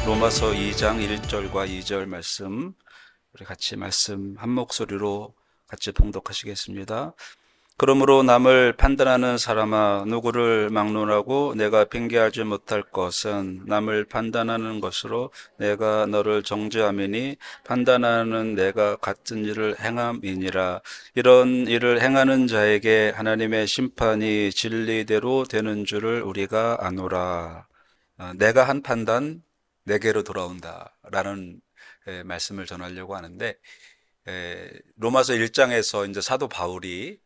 로마서 2장 1절과 2절 말씀, 우리 같이 말씀 한 목소리로 같이 봉독하시겠습니다. 그러므로 남을 판단하는 사람아, 누구를 막론하고 내가 핑계하지 못할 것은 남을 판단하는 것으로 내가 너를 정죄함이니 판단하는 내가 같은 일을 행함이니라. 이런 일을 행하는 자에게 하나님의 심판이 진리대로 되는 줄을 우리가 아노라. 내가 한 판단 내게로 돌아온다라는 말씀을 전하려고 하는데, 로마서 1장에서 이제 사도 바울이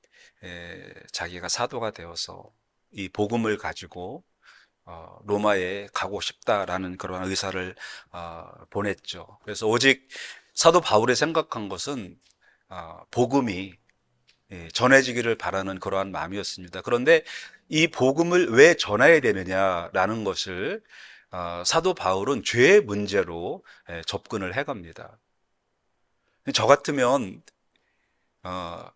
자기가 사도가 되어서 이 복음을 가지고 로마에 가고 싶다라는 그런 의사를 보냈죠. 그래서 오직 사도 바울이 생각한 것은 복음이 전해지기를 바라는 그러한 마음이었습니다. 그런데 이 복음을 왜 전해야 되느냐라는 것을 사도 바울은 죄의 문제로 접근을 해갑니다. 저 같으면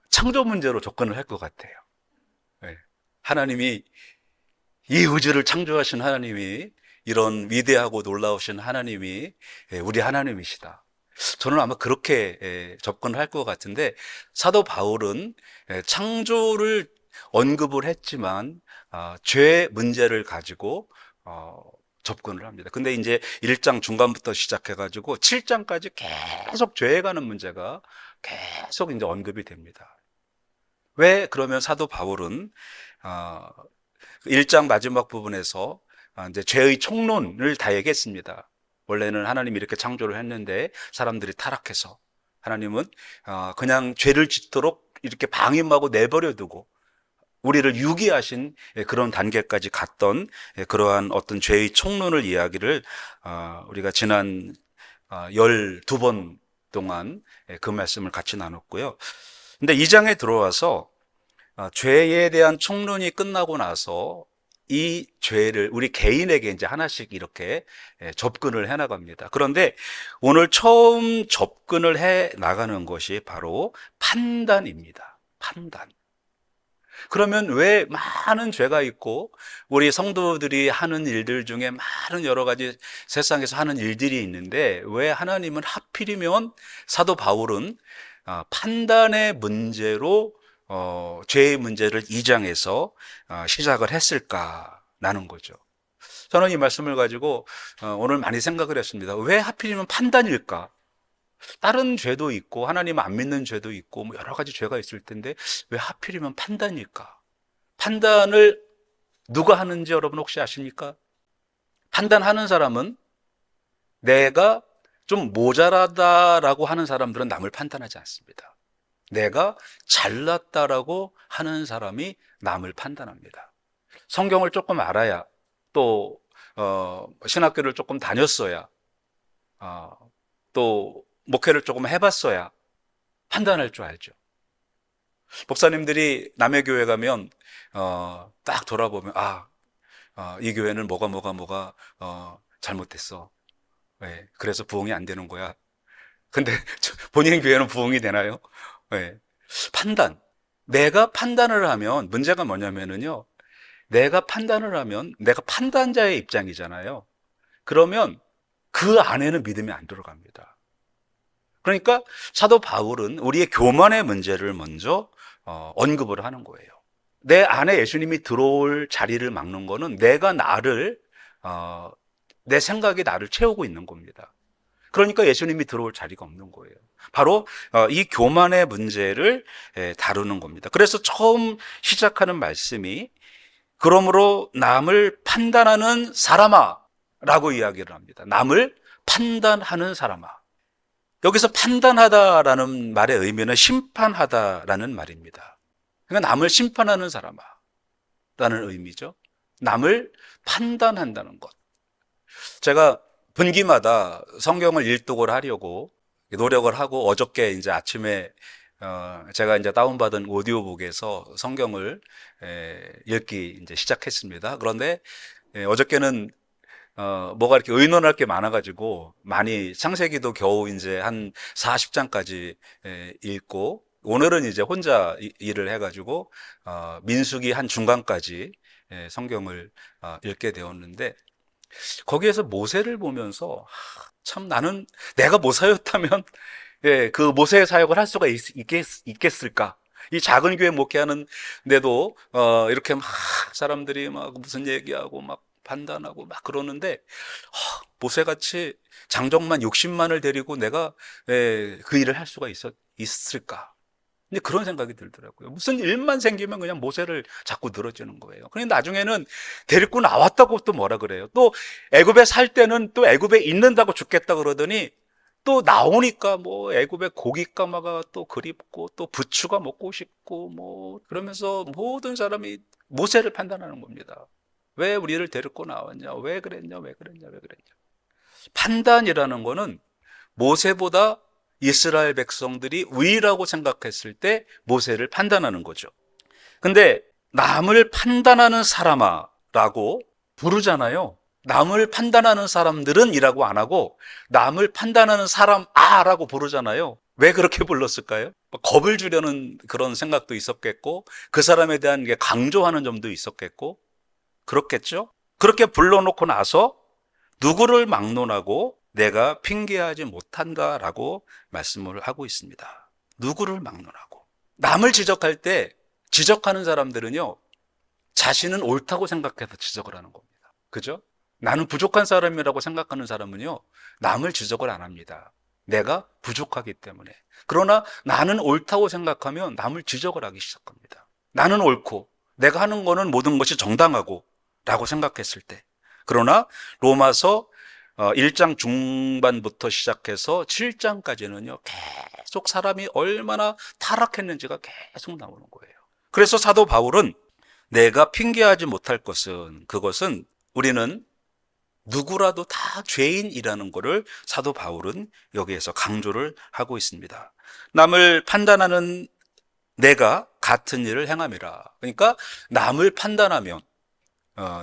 창조 문제로 접근을 할 것 같아요. 예. 하나님이 이 우주를 창조하신 하나님이, 이런 위대하고 놀라우신 하나님이 우리 하나님이시다. 저는 아마 그렇게 접근을 할 것 같은데, 사도 바울은 창조를 언급을 했지만 죄 문제를 가지고 접근을 합니다. 근데 이제 1장 중간부터 시작해가지고 7장까지 계속 죄에 관한 문제가 계속 이제 언급이 됩니다. 왜 그러면 사도 바울은 1장 마지막 부분에서 이제 죄의 총론을 다 얘기했습니다. 원래는 하나님이 이렇게 창조를 했는데 사람들이 타락해서 하나님은 그냥 죄를 짓도록 이렇게 방임하고 내버려 두고 우리를 유기하신 그런 단계까지 갔던 그러한 어떤 죄의 총론을 이야기를 우리가 지난 12번 동안 그 말씀을 같이 나눴고요. 근데 2장에 들어와서 죄에 대한 총론이 끝나고 나서 이 죄를 우리 개인에게 이제 하나씩 이렇게 접근을 해 나갑니다. 그런데 오늘 처음 접근을 해 나가는 것이 바로 판단입니다. 판단. 그러면 왜 많은 죄가 있고 우리 성도들이 하는 일들 중에 많은 여러 가지 세상에서 하는 일들이 있는데 왜 하나님은 하필이면 사도 바울은 판단의 문제로 죄의 문제를 2장에서 시작을 했을까라는 거죠. 저는 이 말씀을 가지고 오늘 많이 생각을 했습니다. 왜 하필이면 판단일까? 다른 죄도 있고 하나님 안 믿는 죄도 있고 뭐 여러 가지 죄가 있을 텐데 왜 하필이면 판단일까? 판단을 누가 하는지 여러분 혹시 아십니까? 판단하는 사람은 내가 좀 모자라다라고 하는 사람들은 남을 판단하지 않습니다. 내가 잘났다라고 하는 사람이 남을 판단합니다. 성경을 조금 알아야, 또 신학교를 조금 다녔어야, 또 목회를 조금 해봤어야 판단할 줄 알죠. 목사님들이 남의 교회 가면 딱 돌아보면 이 교회는 뭐가 잘못됐어. 네, 그래서 부흥이 안 되는 거야. 근데 본인 교회는 부흥이 되나요? 네. 판단. 내가 판단을 하면 문제가 뭐냐면은요. 내가 판단을 하면 내가 판단자의 입장이잖아요. 그러면 그 안에는 믿음이 안 들어갑니다. 그러니까 사도 바울은 우리의 교만의 문제를 먼저 언급을 하는 거예요. 내 안에 예수님이 들어올 자리를 막는 거는 내가 내 생각이 나를 채우고 있는 겁니다. 그러니까 예수님이 들어올 자리가 없는 거예요. 바로 이 교만의 문제를 다루는 겁니다. 그래서 처음 시작하는 말씀이 그러므로 남을 판단하는 사람아 라고 이야기를 합니다. 남을 판단하는 사람아. 여기서 판단하다라는 말의 의미는 심판하다라는 말입니다. 그러니까 남을 심판하는 사람아 라는 의미죠. 남을 판단한다는 것. 제가 분기마다 성경을 일독을 하려고 노력을 하고 어저께 이제 아침에 제가 이제 다운받은 오디오북에서 성경을 읽기 이제 시작했습니다. 그런데 어저께는 뭐가 이렇게 의논할 게 많아가지고 많이 창세기도 겨우 이제 한 40장까지 읽고 오늘은 이제 혼자 일을 해가지고 민수기 한 중간까지 성경을 읽게 되었는데 거기에서 모세를 보면서 참 나는 내가 모세였다면 그 모세의 사역을 할 수가 있겠을까? 이 작은 교회 목회하는데도 이렇게 막 사람들이 막 무슨 얘기하고 막 판단하고 막 그러는데 모세같이 장정만 60만을 데리고 내가 그 일을 할 수가 있을까? 근데 그런 생각이 들더라고요. 무슨 일만 생기면 그냥 모세를 자꾸 늘어지는 거예요. 그런데 나중에는 데리고 나왔다고 또 뭐라 그래요. 또 애굽에 살 때는 또 애굽에 있는다고 죽겠다 그러더니 또 나오니까 뭐 애굽의 고깃가마가 또 그립고 또 부추가 먹고 싶고 뭐 그러면서 모든 사람이 모세를 판단하는 겁니다. 왜 우리를 데리고 나왔냐? 왜 그랬냐? 왜 그랬냐? 왜 그랬냐? 판단이라는 거는 모세보다 이스라엘 백성들이 위라고 생각했을 때 모세를 판단하는 거죠. 근데 남을 판단하는 사람아 라고 부르잖아요. 남을 판단하는 사람들은 이라고 안 하고 남을 판단하는 사람 라고 부르잖아요. 왜 그렇게 불렀을까요? 겁을 주려는 그런 생각도 있었겠고 그 사람에 대한 게 강조하는 점도 있었겠고 그렇겠죠? 그렇게 불러놓고 나서 누구를 막론하고 내가 핑계하지 못한다라고 말씀을 하고 있습니다. 누구를 막론하고. 남을 지적할 때 지적하는 사람들은요, 자신은 옳다고 생각해서 지적을 하는 겁니다. 그죠? 나는 부족한 사람이라고 생각하는 사람은요, 남을 지적을 안 합니다. 내가 부족하기 때문에. 그러나 나는 옳다고 생각하면 남을 지적을 하기 시작합니다. 나는 옳고, 내가 하는 거는 모든 것이 정당하고, 라고 생각했을 때. 그러나 로마서 1장 중반부터 시작해서 7장까지는요, 계속 사람이 얼마나 타락했는지가 계속 나오는 거예요. 그래서 사도 바울은 내가 핑계하지 못할 것은 그것은 우리는 누구라도 다 죄인이라는 것을 사도 바울은 여기에서 강조를 하고 있습니다. 남을 판단하는 내가 같은 일을 행함이라. 그러니까 남을 판단하면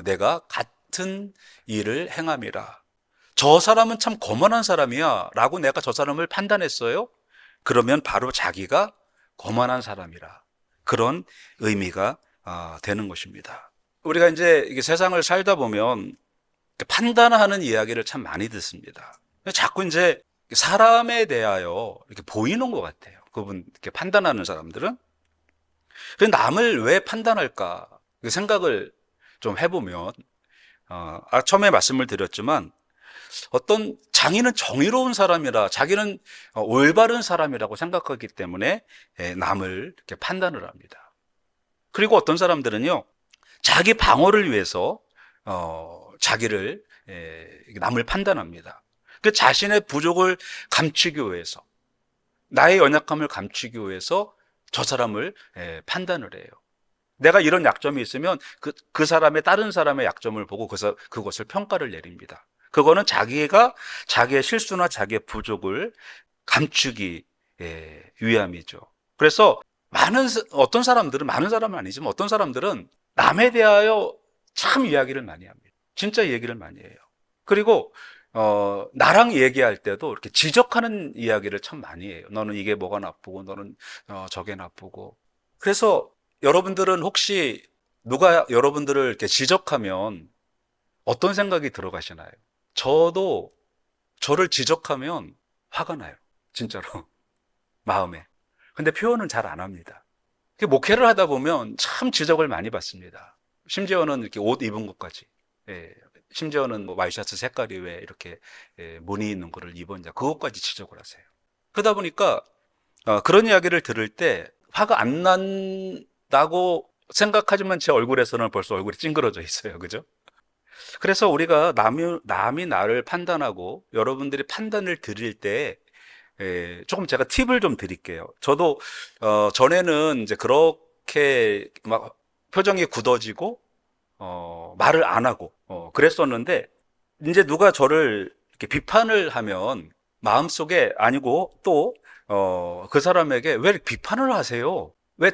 내가 같은 일을 행함이라. 저 사람은 참 거만한 사람이야 라고 내가 저 사람을 판단했어요. 그러면 바로 자기가 거만한 사람이라. 그런 의미가 되는 것입니다. 우리가 이제 이게 세상을 살다 보면 판단하는 이야기를 참 많이 듣습니다. 자꾸 이제 사람에 대하여 이렇게 보이는 것 같아요. 그분 이렇게 판단하는 사람들은. 남을 왜 판단할까? 그 생각을 좀 해보면, 처음에 말씀을 드렸지만, 어떤 장인은 정의로운 사람이라 자기는 올바른 사람이라고 생각하기 때문에 남을 이렇게 판단을 합니다. 그리고 어떤 사람들은요, 자기 방어를 위해서 자기를 남을 판단합니다. 그 자신의 부족을 감추기 위해서 나의 연약함을 감추기 위해서 저 사람을 판단을 해요. 내가 이런 약점이 있으면 그 사람의 다른 사람의 약점을 보고 그것을 평가를 내립니다. 그거는 자기가 자기의 실수나 자기의 부족을 감추기 위함이죠. 그래서 어떤 사람들은, 많은 사람은 아니지만 어떤 사람들은 남에 대하여 참 이야기를 많이 합니다. 진짜 얘기를 많이 해요. 그리고 나랑 얘기할 때도 이렇게 지적하는 이야기를 참 많이 해요. 너는 이게 뭐가 나쁘고 너는 저게 나쁘고. 그래서 여러분들은 혹시 누가 여러분들을 이렇게 지적하면 어떤 생각이 들어가시나요? 저도 저를 지적하면 화가 나요. 진짜로. 마음에. 근데 표현은 잘 안 합니다. 목회를 하다 보면 참 지적을 많이 받습니다. 심지어는 이렇게 옷 입은 것까지. 예. 심지어는 뭐 와이셔츠 색깔이 왜 이렇게 무늬 있는 거를 입었냐. 그것까지 지적을 하세요. 그러다 보니까 그런 이야기를 들을 때 화가 안 난다고 생각하지만 제 얼굴에서는 벌써 얼굴이 찡그러져 있어요. 그죠? 그래서 우리가 남이 나를 판단하고 여러분들이 판단을 드릴 때 조금 제가 팁을 좀 드릴게요. 저도 전에는 이제 그렇게 막 표정이 굳어지고 말을 안 하고 그랬었는데 이제 누가 저를 이렇게 비판을 하면 마음속에 아니고 또 그 사람에게 왜 비판을 하세요? 왜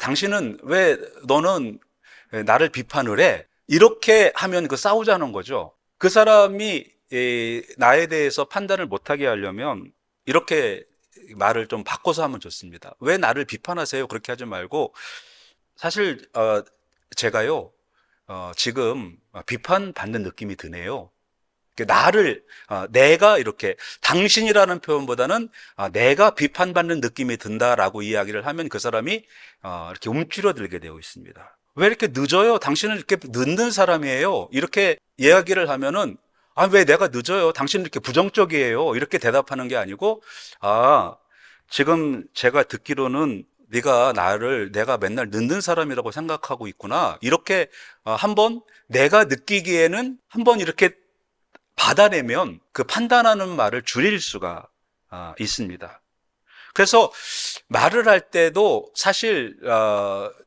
너는 나를 비판을 해? 이렇게 하면 싸우자는 거죠. 그 사람이 나에 대해서 판단을 못하게 하려면 이렇게 말을 좀 바꿔서 하면 좋습니다. 왜 나를 비판하세요? 그렇게 하지 말고 사실 제가요 지금 비판받는 느낌이 드네요. 나를 내가 이렇게 당신이라는 표현보다는 내가 비판받는 느낌이 든다라고 이야기를 하면 그 사람이 이렇게 움츠러들게 되어 있습니다. 왜 이렇게 늦어요? 당신은 이렇게 늦는 사람이에요. 이렇게 이야기를 하면은 왜 내가 늦어요? 당신은 이렇게 부정적이에요. 이렇게 대답하는 게 아니고 지금 제가 듣기로는 네가 나를 내가 맨날 늦는 사람이라고 생각하고 있구나. 이렇게 한번 내가 느끼기에는 한번 이렇게 받아내면 그 판단하는 말을 줄일 수가 있습니다. 그래서 말을 할 때도 사실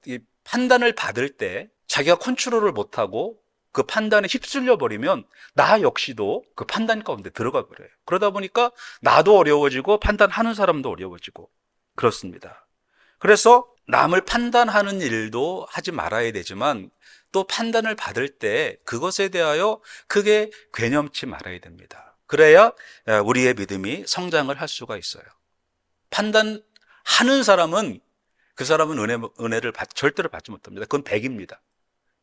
이 판단을 받을 때 자기가 컨트롤을 못하고 그 판단에 휩쓸려 버리면 나 역시도 그 판단 가운데 들어가 버려요. 그러다 보니까 나도 어려워지고 판단하는 사람도 어려워지고 그렇습니다. 그래서 남을 판단하는 일도 하지 말아야 되지만 또 판단을 받을 때 그것에 대하여 크게 괴념치 말아야 됩니다. 그래야 우리의 믿음이 성장을 할 수가 있어요. 판단하는 사람은 그 사람은 은혜를 절대로 받지 못합니다. 그건 100입니다.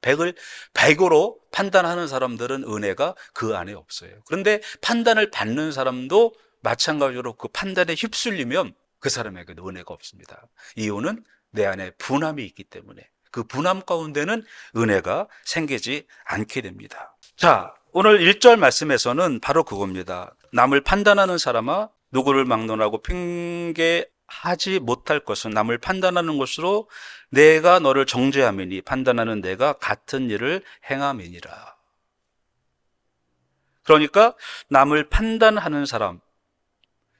100으로 판단하는 사람들은 은혜가 그 안에 없어요. 그런데 판단을 받는 사람도 마찬가지로 그 판단에 휩쓸리면 그 사람에게도 은혜가 없습니다. 이유는 내 안에 분함이 있기 때문에 그 분함 가운데는 은혜가 생기지 않게 됩니다. 자, 오늘 1절 말씀에서는 바로 그겁니다. 남을 판단하는 사람아 누구를 막론하고 핑계하지 못할 것은 남을 판단하는 것으로 내가 너를 정죄함이니 판단하는 내가 같은 일을 행함이니라. 그러니까 남을 판단하는 사람,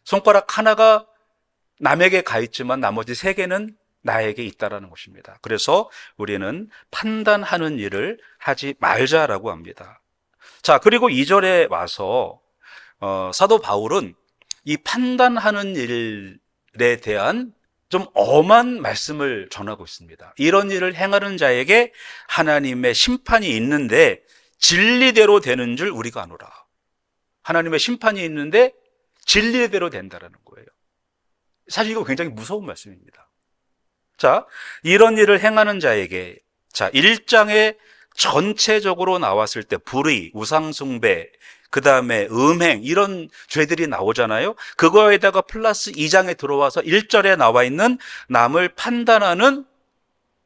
손가락 하나가 남에게 가 있지만 나머지 3개는 나에게 있다라는 것입니다. 그래서 우리는 판단하는 일을 하지 말자라고 합니다. 자, 그리고 2절에 와서 사도 바울은 이 판단하는 일에 대한 좀 엄한 말씀을 전하고 있습니다. 이런 일을 행하는 자에게 하나님의 심판이 있는데 진리대로 되는 줄 우리가 아노라. 하나님의 심판이 있는데 진리대로 된다라는 거예요. 사실 이거 굉장히 무서운 말씀입니다. 자, 이런 일을 행하는 자에게 1장에 전체적으로 나왔을 때 불의, 우상숭배, 그 다음에 음행 이런 죄들이 나오잖아요. 그거에다가 플러스 2장에 들어와서 1절에 나와 있는 남을 판단하는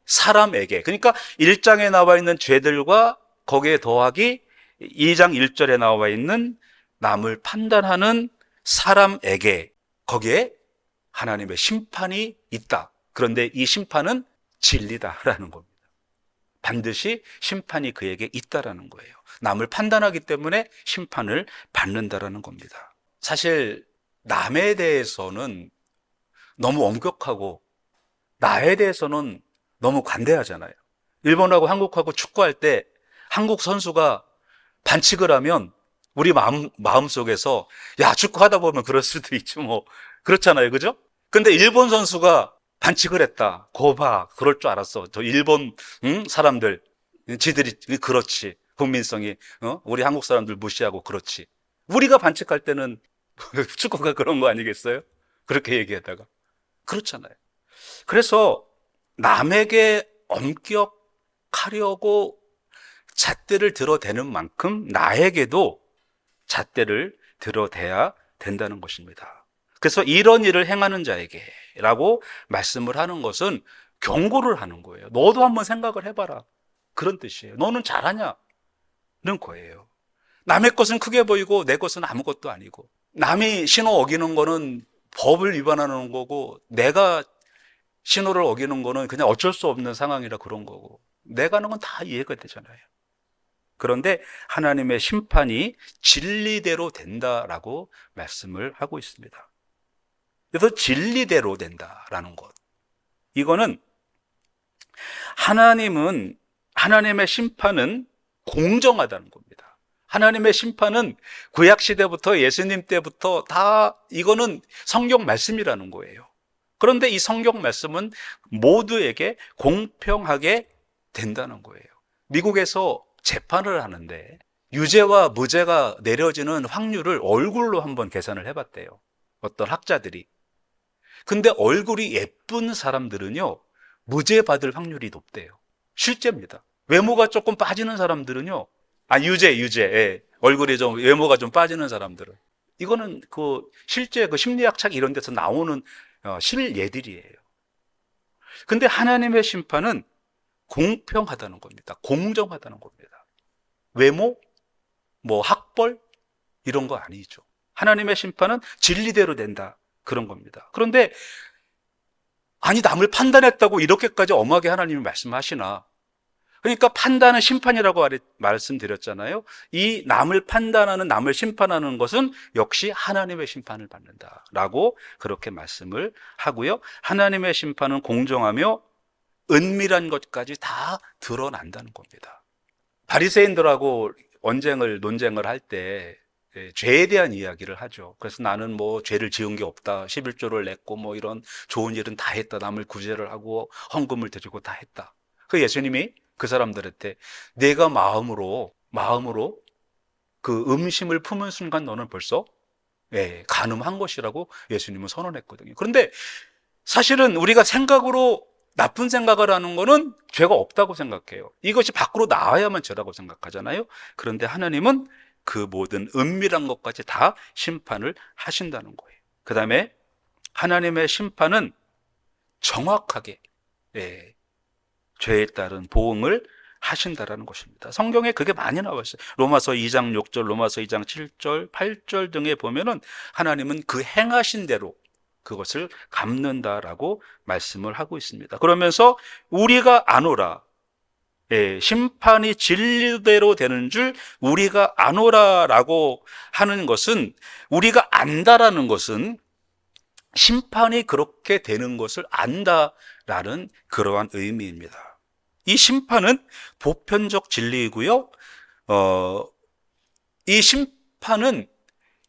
사람에게, 그러니까 1장에 나와 있는 죄들과 거기에 더하기 2장 1절에 나와 있는 남을 판단하는 사람에게 거기에 하나님의 심판이 있다. 그런데 이 심판은 진리다라는 겁니다. 반드시 심판이 그에게 있다라는 거예요. 남을 판단하기 때문에 심판을 받는다라는 겁니다. 사실 남에 대해서는 너무 엄격하고 나에 대해서는 너무 관대하잖아요. 일본하고 한국하고 축구할 때 한국 선수가 반칙을 하면 우리 마음속에서 야, 축구하다 보면 그럴 수도 있지 뭐. 그렇잖아요. 그죠? 근데 일본 선수가 반칙을 했다. 거봐. 그럴 줄 알았어. 저 일본 사람들 지들이 그렇지. 국민성이 우리 한국 사람들 무시하고 그렇지. 우리가 반칙할 때는 축구가 그런 거 아니겠어요? 그렇게 얘기하다가 그렇잖아요. 그래서 남에게 엄격하려고 잣대를 들어대는 만큼 나에게도 잣대를 들어대야 된다는 것입니다. 그래서 이런 일을 행하는 자에게라고 말씀을 하는 것은 경고를 하는 거예요. 너도 한번 생각을 해봐라. 그런 뜻이에요. 너는 잘하냐는 거예요. 남의 것은 크게 보이고 내 것은 아무것도 아니고, 남이 신호 어기는 거는 법을 위반하는 거고 내가 신호를 어기는 거는 그냥 어쩔 수 없는 상황이라 그런 거고, 내가 하는 건 다 이해가 되잖아요. 그런데 하나님의 심판이 진리대로 된다라고 말씀을 하고 있습니다. 그래서 진리대로 된다라는 것, 이거는 하나님의 심판은 공정하다는 겁니다. 하나님의 심판은 구약시대부터 예수님 때부터 다 이거는 성경 말씀이라는 거예요. 그런데 이 성경 말씀은 모두에게 공평하게 된다는 거예요. 미국에서 재판을 하는데 유죄와 무죄가 내려지는 확률을 얼굴로 한번 계산을 해봤대요. 어떤 학자들이. 근데 얼굴이 예쁜 사람들은요, 무죄 받을 확률이 높대요. 실제입니다. 외모가 조금 빠지는 사람들은요, 유죄. 예. 얼굴이 좀, 외모가 좀 빠지는 사람들은. 이거는 실제 심리학 책 이런 데서 나오는 실예들이에요. 근데 하나님의 심판은 공평하다는 겁니다. 공정하다는 겁니다. 외모, 학벌, 이런 거 아니죠. 하나님의 심판은 진리대로 된다. 그런 겁니다. 그런데, 아니, 남을 판단했다고 이렇게까지 엄하게 하나님이 말씀하시나? 그러니까 판단은 심판이라고 말씀드렸잖아요. 이 남을 판단하는, 남을 심판하는 것은 역시 하나님의 심판을 받는다라고 그렇게 말씀을 하고요. 하나님의 심판은 공정하며 은밀한 것까지 다 드러난다는 겁니다. 바리새인들하고 논쟁을 할 때 죄에 대한 이야기를 하죠. 그래서 나는 죄를 지은 게 없다. 11조를 냈고 이런 좋은 일은 다 했다. 남을 구제를 하고 헌금을 드리고 다 했다. 그 예수님이 그 사람들한테 내가 마음으로 그 음심을 품은 순간 너는 벌써 간음한 것이라고 예수님은 선언했거든요. 그런데 사실은 우리가 생각으로 나쁜 생각을 하는 거는 죄가 없다고 생각해요. 이것이 밖으로 나와야만 죄라고 생각하잖아요. 그런데 하나님은 그 모든 은밀한 것까지 다 심판을 하신다는 거예요. 그 다음에 하나님의 심판은 정확하게 죄에 따른 보응을 하신다라는 것입니다. 성경에 그게 많이 나와 있어요. 로마서 2장 6절, 로마서 2장 7절, 8절 등에 보면은 하나님은 그 행하신 대로 그것을 갚는다라고 말씀을 하고 있습니다. 그러면서 우리가 아노라, 심판이 진리대로 되는 줄 우리가 아노라라고 하는 것은, 우리가 안다라는 것은 심판이 그렇게 되는 것을 안다라는 그러한 의미입니다. 이 심판은 보편적 진리이고요. 이 심판은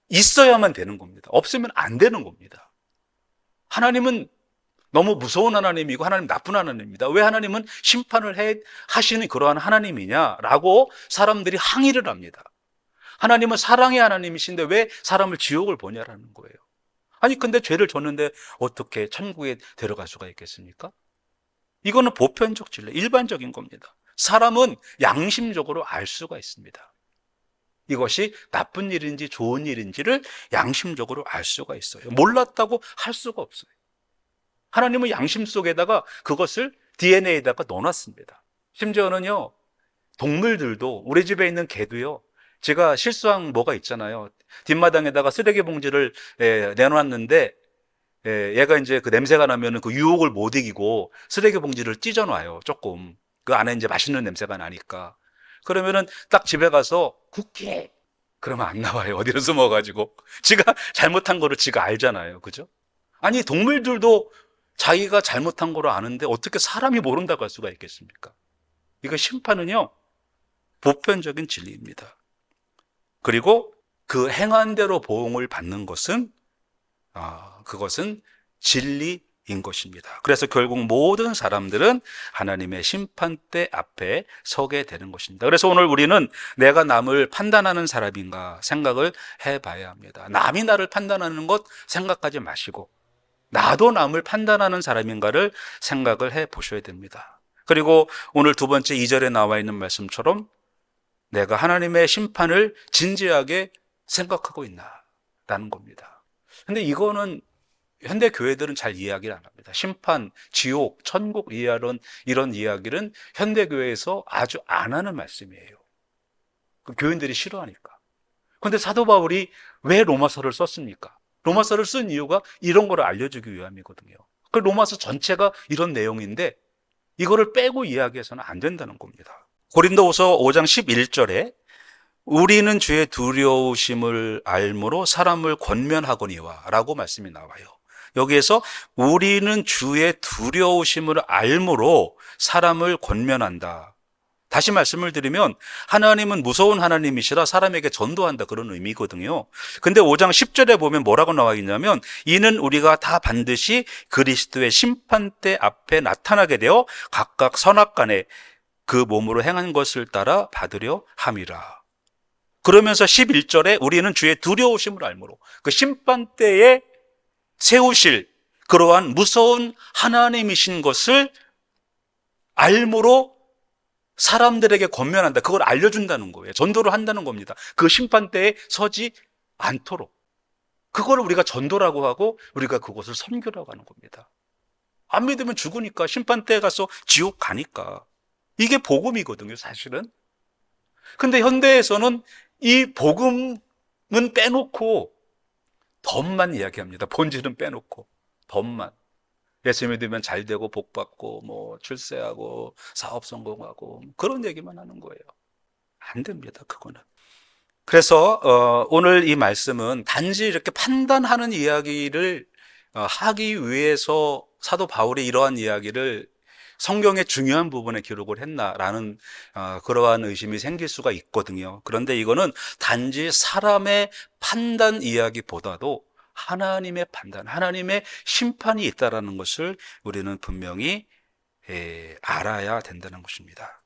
있어야만 되는 겁니다. 없으면 안 되는 겁니다. 하나님은 너무 무서운 하나님이고 하나님 나쁜 하나님입니다. 왜 하나님은 심판을 하시는 그러한 하나님이냐라고 사람들이 항의를 합니다. 하나님은 사랑의 하나님이신데 왜 사람을 지옥을 보냐라는 거예요. 아니 근데 죄를 졌는데 어떻게 천국에 데려갈 수가 있겠습니까? 이거는 보편적 진리, 일반적인 겁니다. 사람은 양심적으로 알 수가 있습니다. 이것이 나쁜 일인지 좋은 일인지를 양심적으로 알 수가 있어요. 몰랐다고 할 수가 없어요. 하나님은 양심 속에다가 그것을 DNA에다가 넣어놨습니다. 심지어는요, 동물들도, 우리 집에 있는 개도요, 제가 실수한 뭐가 있잖아요. 뒷마당에다가 쓰레기 봉지를 내놨는데 얘가 이제 그 냄새가 나면은 그 유혹을 못 이기고 쓰레기 봉지를 찢어놔요. 조금 그 안에 이제 맛있는 냄새가 나니까. 그러면은 딱 집에 가서 쿠키, 그러면 안 나와요. 어디로 숨어가지고. 지가 잘못한 거를 지가 알잖아요. 그죠? 아니 동물들도 자기가 잘못한 거를 아는데 어떻게 사람이 모른다고 할 수가 있겠습니까? 이거 심판은요, 보편적인 진리입니다. 그리고 그 행한 대로 보응을 받는 것은 그것은 진리인 것입니다. 그래서 결국 모든 사람들은 하나님의 심판대 앞에 서게 되는 것입니다. 그래서 오늘 우리는 내가 남을 판단하는 사람인가 생각을 해봐야 합니다. 남이 나를 판단하는 것 생각하지 마시고 나도 남을 판단하는 사람인가를 생각을 해보셔야 됩니다. 그리고 오늘 두 번째 2절에 나와 있는 말씀처럼 내가 하나님의 심판을 진지하게 생각하고 있나라는 겁니다. 근데 이거는 현대 교회들은 잘 이야기를 안 합니다. 심판, 지옥, 천국 이런 이야기는 현대 교회에서 아주 안 하는 말씀이에요. 그 교인들이 싫어하니까. 그런데 사도 바울이 왜 로마서를 썼습니까? 로마서를 쓴 이유가 이런 거를 알려주기 위함이거든요. 그 로마서 전체가 이런 내용인데 이거를 빼고 이야기해서는 안 된다는 겁니다. 고린도후서 5장 11절에 우리는 주의 두려우심을 알므로 사람을 권면하거니와 라고 말씀이 나와요. 여기에서 우리는 주의 두려우심을 알므로 사람을 권면한다. 다시 말씀을 드리면 하나님은 무서운 하나님이시라 사람에게 전도한다, 그런 의미거든요. 근데 5장 10절에 보면 뭐라고 나와 있냐면 이는 우리가 다 반드시 그리스도의 심판대 앞에 나타나게 되어 각각 선악간에 그 몸으로 행한 것을 따라 받으려 함이라. 그러면서 11절에 우리는 주의 두려우심을 알므로, 그 심판대에 세우실 그러한 무서운 하나님이신 것을 알므로 사람들에게 권면한다. 그걸 알려준다는 거예요. 전도를 한다는 겁니다. 그 심판대에 서지 않도록. 그걸 우리가 전도라고 하고 우리가 그것을 선교라고 하는 겁니다. 안 믿으면 죽으니까, 심판대에 가서 지옥 가니까. 이게 복음이거든요, 사실은. 근데 현대에서는 이 복음은 빼놓고 덤만 이야기합니다. 본질은 빼놓고 덤만. 예수 믿으면 잘 되고 복 받고 뭐 출세하고 사업 성공하고 그런 얘기만 하는 거예요. 안 됩니다, 그거는. 그래서 오늘 이 말씀은 단지 이렇게 판단하는 이야기를 하기 위해서 사도 바울이 이러한 이야기를 성경의 중요한 부분에 기록을 했나라는 그러한 의심이 생길 수가 있거든요. 그런데 이거는 단지 사람의 판단 이야기보다도 하나님의 판단, 하나님의 심판이 있다라는 것을 우리는 분명히 알아야 된다는 것입니다.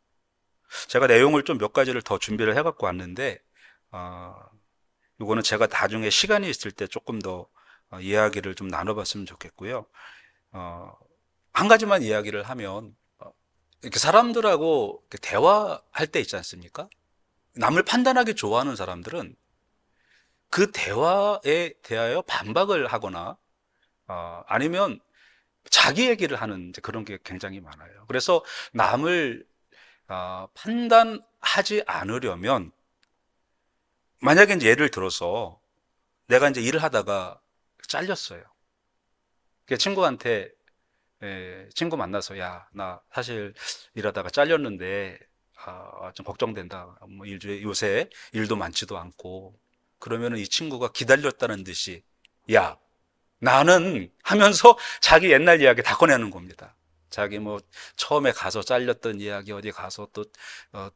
제가 내용을 좀 몇 가지를 더 준비를 해갖고 왔는데 이거는 제가 나중에 시간이 있을 때 조금 더 이야기를 좀 나눠봤으면 좋겠고요. 한 가지만 이야기를 하면 이렇게 사람들하고 이렇게 대화할 때 있지 않습니까? 남을 판단하기 좋아하는 사람들은 그 대화에 대하여 반박을 하거나 아니면 자기 얘기를 하는 그런 게 굉장히 많아요. 그래서 남을 판단하지 않으려면 만약에 이제 예를 들어서 내가 이제 일을 하다가 잘렸어요. 친구한테 친구 만나서 야, 나 사실 일하다가 잘렸는데 좀 걱정된다. 뭐 요새 일도 많지도 않고 그러면은 이 친구가 기다렸다는 듯이 야, 나는 하면서 자기 옛날 이야기 다 꺼내는 겁니다. 자기 뭐 처음에 가서 잘렸던 이야기, 어디 가서 또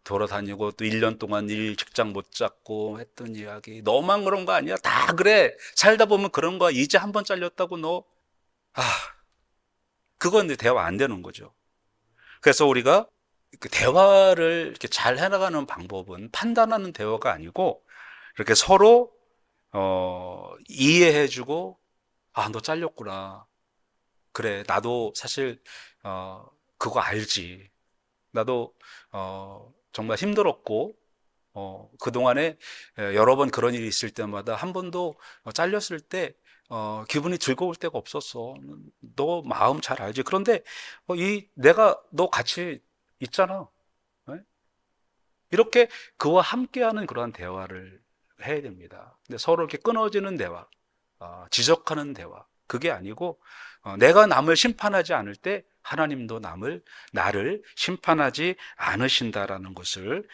돌아다니고 또 1년 동안 직장 못 잡고 했던 이야기. 너만 그런 거 아니야? 다 그래. 살다 보면 그런 거야. 이제 한 번 잘렸다고 너. 그건 이제 대화 안 되는 거죠. 그래서 우리가 그 대화를 이렇게 잘 해나가는 방법은 판단하는 대화가 아니고 이렇게 서로 이해해주고 너 잘렸구나. 그래, 나도 사실 그거 알지. 나도 정말 힘들었고 그동안에 여러 번 그런 일이 있을 때마다 한 번도 잘렸을 때 기분이 즐거울 때가 없었어. 너 마음 잘 알지. 그런데 내가 너 같이 있잖아. 네? 이렇게 그와 함께하는 그러한 대화를 해야 됩니다. 근데 서로 이렇게 끊어지는 대화, 지적하는 대화, 그게 아니고 내가 남을 심판하지 않을 때 하나님도 나를 심판하지 않으신다라는 것을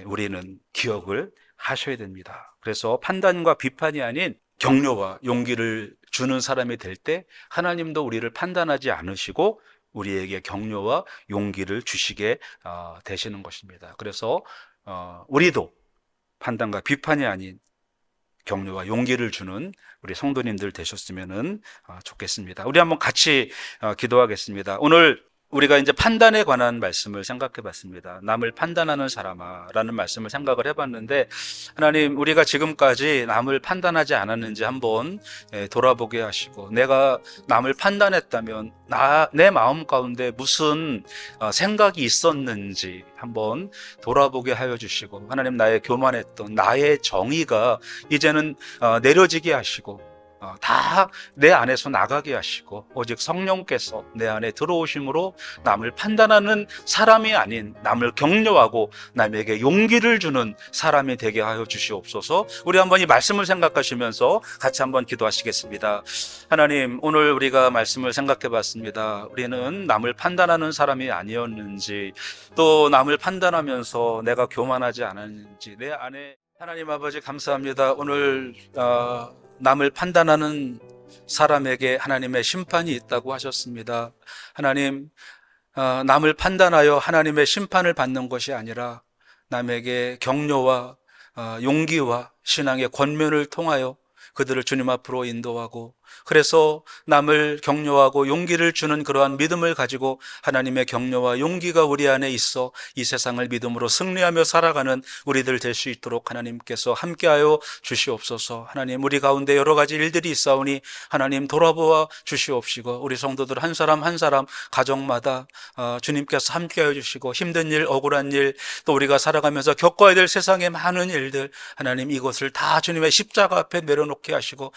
우리는 기억을 하셔야 됩니다. 그래서 판단과 비판이 아닌 격려와 용기를 주는 사람이 될 때 하나님도 우리를 판단하지 않으시고 우리에게 격려와 용기를 주시게 되시는 것입니다. 그래서 우리도 판단과 비판이 아닌 격려와 용기를 주는 우리 성도님들 되셨으면 좋겠습니다. 우리 한번 같이 기도하겠습니다. 오늘 우리가 이제 판단에 관한 말씀을 생각해 봤습니다. 남을 판단하는 사람아 라는 말씀을 생각을 해봤는데 하나님, 우리가 지금까지 남을 판단하지 않았는지 한번 돌아보게 하시고 내가 남을 판단했다면 내 마음 가운데 무슨 생각이 있었는지 한번 돌아보게 하여 주시고 하나님, 나의 교만했던 나의 정의가 이제는 내려지게 하시고 다 내 안에서 나가게 하시고 오직 성령께서 내 안에 들어오심으로 남을 판단하는 사람이 아닌 남을 격려하고 남에게 용기를 주는 사람이 되게 하여 주시옵소서. 우리 한번 이 말씀을 생각하시면서 같이 한번 기도하시겠습니다. 하나님, 오늘 우리가 말씀을 생각해 봤습니다. 우리는 남을 판단하는 사람이 아니었는지 또 남을 판단하면서 내가 교만하지 않았는지 내 안에 하나님 아버지 감사합니다. 오늘 남을 판단하는 사람에게 하나님의 심판이 있다고 하셨습니다. 하나님, 남을 판단하여 하나님의 심판을 받는 것이 아니라 남에게 격려와 용기와 신앙의 권면을 통하여 그들을 주님 앞으로 인도하고 그래서 남을 격려하고 용기를 주는 그러한 믿음을 가지고 하나님의 격려와 용기가 우리 안에 있어 이 세상을 믿음으로 승리하며 살아가는 우리들 될 수 있도록 하나님께서 함께하여 주시옵소서. 하나님, 우리 가운데 여러 가지 일들이 있사오니 하나님 돌아보아 주시옵시고 우리 성도들 한 사람 한 사람 가정마다 주님께서 함께하여 주시고 힘든 일, 억울한 일, 또 우리가 살아가면서 겪어야 될 세상의 많은 일들, 하나님 이것을 다 주님의 십자가 앞에 내려놓게 하시고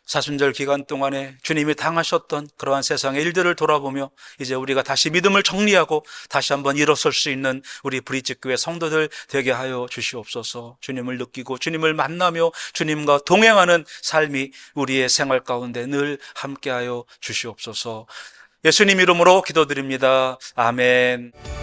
사순절 기간 동안에 주님이 당하셨던 그러한 세상의 일들을 돌아보며 이제 우리가 다시 믿음을 정리하고 다시 한번 일어설 수 있는 우리 브릿지교회 성도들 되게 하여 주시옵소서. 주님을 느끼고 주님을 만나며 주님과 동행하는 삶이 우리의 생활 가운데 늘 함께하여 주시옵소서. 예수님 이름으로 기도드립니다. 아멘.